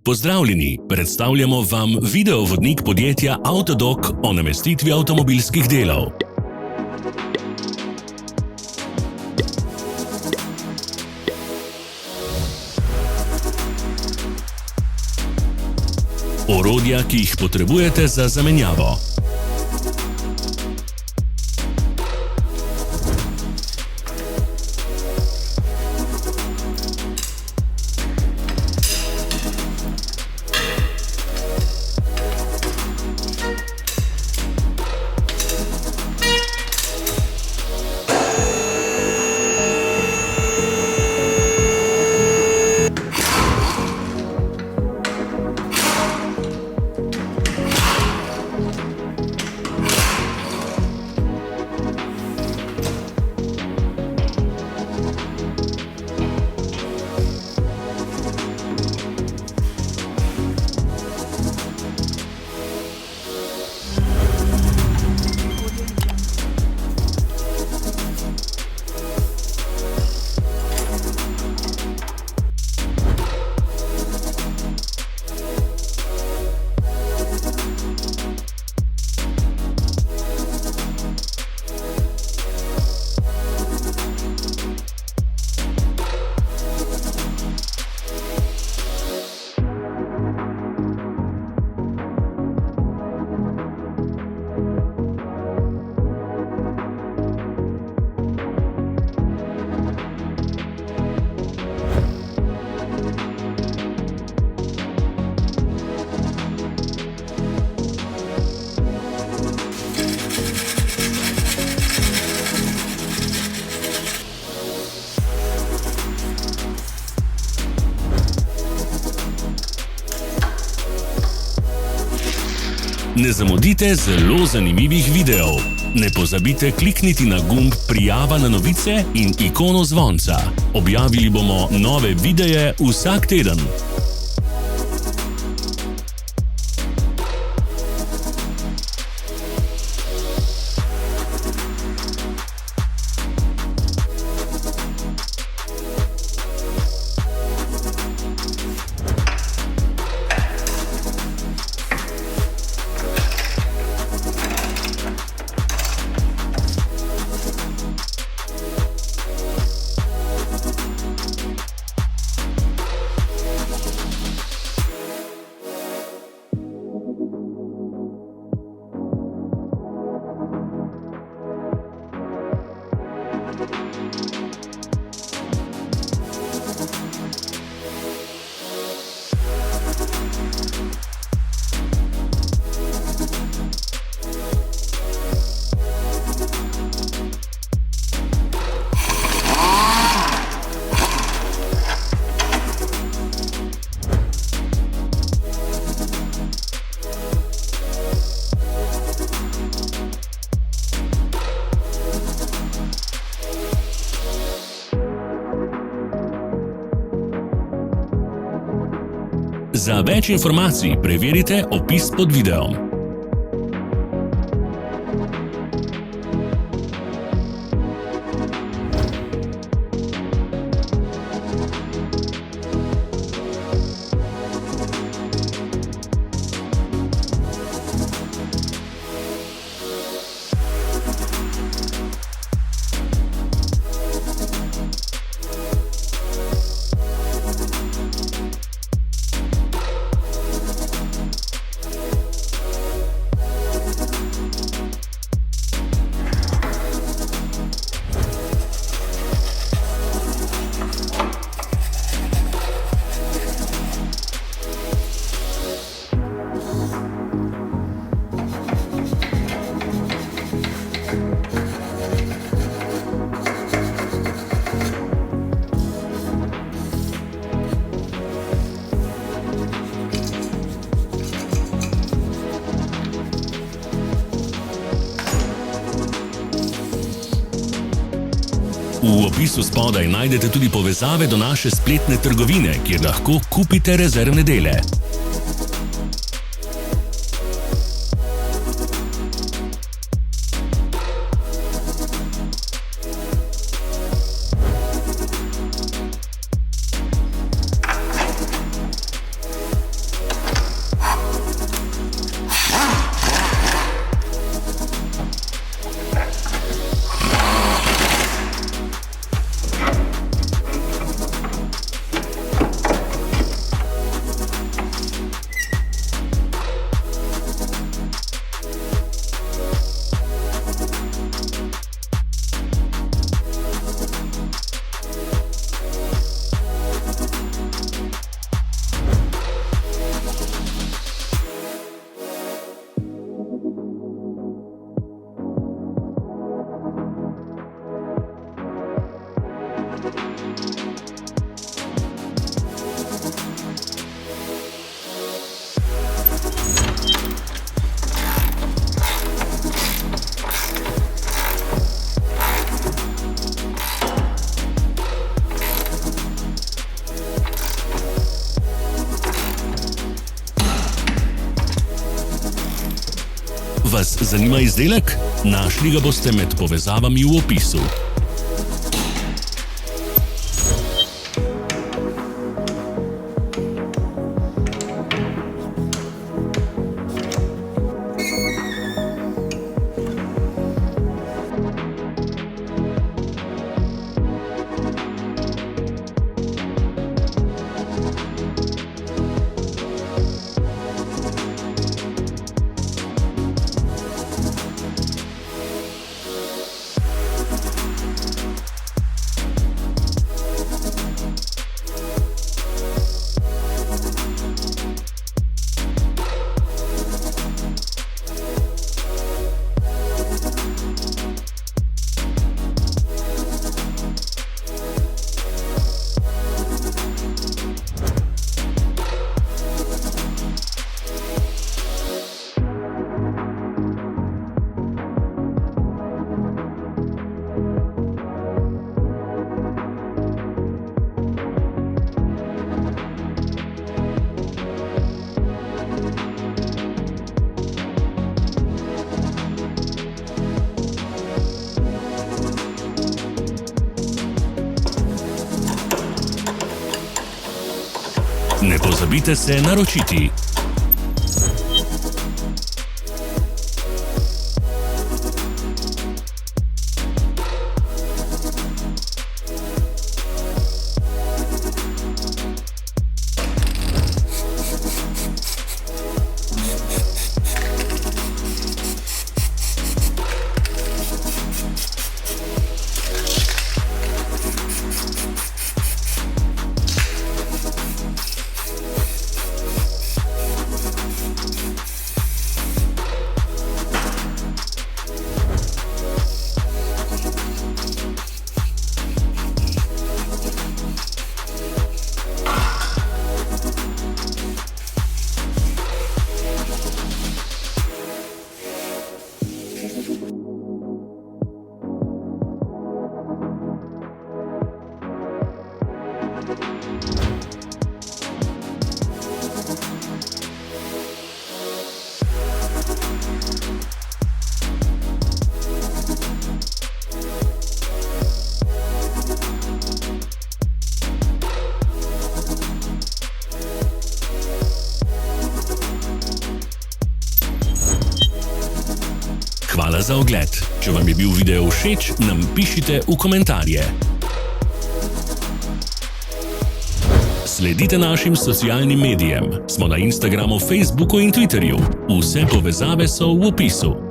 Pozdravljeni, predstavljamo vam videovodnik podjetja Avtodok o namestitvi avtomobilskih delov. Orodja, ki jih potrebujete za zamenjavo. Ne zamudite zelo zanimivih videov. Ne pozabite klikniti na gumb Prijava na novice in ikono zvonca. Objavili bomo nove videe vsak teden. Za več informacij preverite opis pod videom. V opisu spodaj najdete tudi povezave do naše spletne trgovine, kjer lahko kupite rezervne dele. Vas zanima izdelek? Našli ga boste med povezavami v opisu. Ne pozabite se naročiti. Hvala za ogled. Če vam je bil video všeč, nam pišite v komentarje. Sledite našim socialnim medijem. Smo na Instagramu, Facebooku in Twitterju. Vse povezave so v opisu.